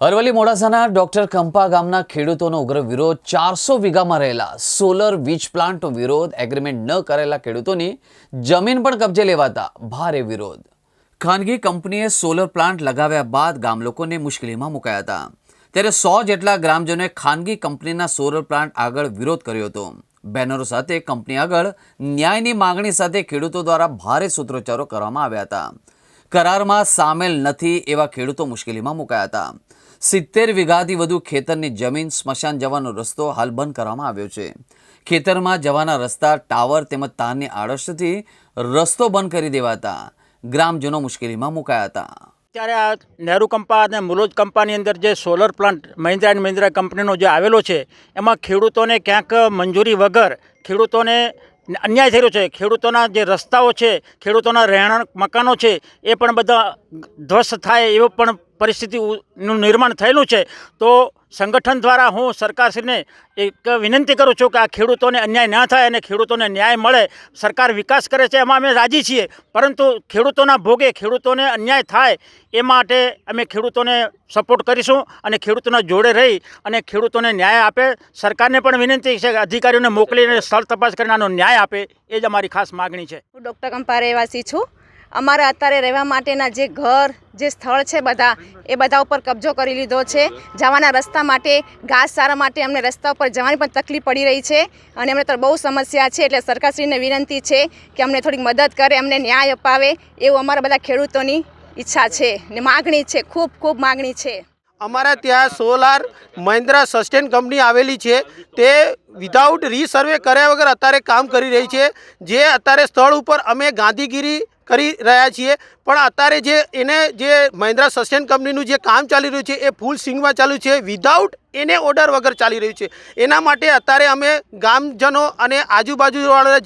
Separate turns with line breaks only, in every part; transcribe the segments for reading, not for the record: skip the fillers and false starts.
Aravalli મોડાસાના doctor Kampa ગામના ખેડૂતોનો ઉગ્ર વિરોધ 400 વીઘામાં રહેલા સોલર વીજ પ્લાન્ટનો વિરોધ એગ્રીમેન્ટ ન કરેલા ખેડૂતોની જમીન પણ કબજે લેવાતા ભારે વિરોધ ખાનગી કંપનીએ સોલર પ્લાન્ટ લગાવ્યા બાદ ગામ લોકોને મુશ્કેલીમાં મુકાયા હતા ત્યારે 100 જેટલા ગ્રામજનોએ ખાનગી કંપનીના સોલર પ્લાન્ટ આગળ વિરોધ કર્યો હતો બેનરો સાથે કંપની આગળ ન્યાયની માંગણી સાથે ખેડૂતો દ્વારા ભારે સૂત્રોચ્ચારો કરવામાં આવ્યા હતા કરારમાં સામેલ નથી એવા ખેડૂતો મુશ્કેલીમાં મુકાયા હતા 70 વીઘાથી વધુ ખેતરની જમીન સ્મશાન જવાનો રસ્તો હાલ બંધ કરવામાં આવ્યો છે ખેતરમાં જવાના રસ્તા ટાવર તેમજ તારની આડશથી રસ્તો બંધ કરી દેવાતા ગ્રામજનો મુશ્કેલીમાં મુકાયા હતા
ત્યારે આ નહેરુ કંપા અને મુલોજ કંપાની અંદર જે solar plant Mahindra and Mahindra કંપનીનો જે આવેલો છે એમાં ખેડૂતોને ક્યાંક મંજૂરી વગર ખેડૂતોને અન્યાય થઈ રહ્યો છે। ખેડૂતોના જે રસ્તાઓ છે, ખેડૂતોના રહેણાંક મકાનો છે એ પણ બધા ધ્વસ્ત થાય એવું પણ પરિસ્થિતિનું નિર્માણ થયેલું છે। તો સંગઠન દ્વારા હું સરકારશ્રીને એક વિનંતી કરું છું કે આ ખેડૂતોને અન્યાય ના થાય અને ખેડૂતોને ન્યાય મળે। સરકાર વિકાસ કરે છે એમાં અમે રાજી છીએ, પરંતુ ખેડૂતોના ભોગે ખેડૂતોને અન્યાય થાય એ માટે અમે ખેડૂતોને સપોર્ટ કરીશું અને ખેડૂતોના જોડે રહી અને ખેડૂતોને ન્યાય આપે। સરકારને પણ વિનંતી છે કે અધિકારીઓને મોકલીને સ્થળ તપાસ કરીને આનો ન્યાય આપે, એ જ અમારી ખાસ માગણી છે।
હું ડૉક્ટર કંપા રહેવાસી છું। અમારા અત્યારે રહેવા માટેના જે ઘર, જે સ્થળ છે બધા એ બધા ઉપર કબજો કરી લીધો છે। જવાના રસ્તા માટે, ઘાસચારા માટે અમને રસ્તા ઉપર જવાની પણ તકલીફ પડી રહી છે અને અમને તો બહુ સમસ્યા છે। એટલે સરકારશ્રીને વિનંતી છે કે અમને થોડીક મદદ કરે, અમને ન્યાય અપાવે એવું અમારા બધા ખેડૂતોની ઈચ્છા છે ને માગણી છે, ખૂબ ખૂબ માગણી છે।
અમારા ત્યાં સોલાર મહિન્દ્રા સસ્ટેન કંપની આવેલી છે, તે વિધાઉટ રીસર્વે કર્યા વગર અત્યારે કામ કરી રહી છે। જે અત્યારે સ્થળ ઉપર અમે ગાંધીગીરી કરી રહ્યા છીએ, પણ અત્યારે જે મહિન્દ્રા સસ્ટેન કંપનીનું જે કામ ચાલી રહ્યું છે એ ફૂલ સ્વિંગમાં ચાલુ છે, વિધાઉટ એને ઓર્ડર વગર ચાલી રહ્યું છે। એના માટે અત્યારે અમે ગામજનો અને આજુબાજુવાળા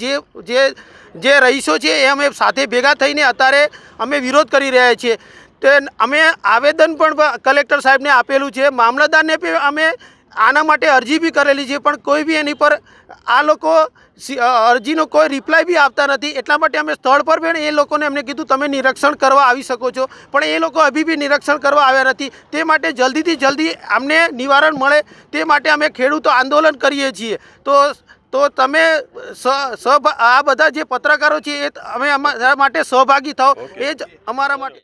જે રહીશો છે એ અમે સાથે ભેગા થઈને અત્યારે અમે વિરોધ કરી રહ્યા છીએ। તો અમે આવેદન પણ કલેક્ટર સાહેબને આપેલું છે, મામલતદારને પણ અમે આના માટે અરજી બી કરેલી છે, પણ કોઈ બી એની પર આ લોકો અરજીનો કોઈ રિપ્લાય બી આપતા નથી। એટલા માટે અમે સ્થળ પર પણ એ લોકોને અમને કીધું તમે નિરીક્ષણ કરવા આવી શકો છો, પણ એ લોકો હજી બી નિરીક્ષણ કરવા આવ્યા નથી। તે માટે જલ્દીથી જલ્દી અમને નિવારણ મળે તે માટે અમે ખેડૂતો આંદોલન કરીએ છીએ। તો તમે આ બધા જે પત્રકારો છે એ અમે અમારા માટે સહભાગી થાઓ, એ જ અમારા માટે।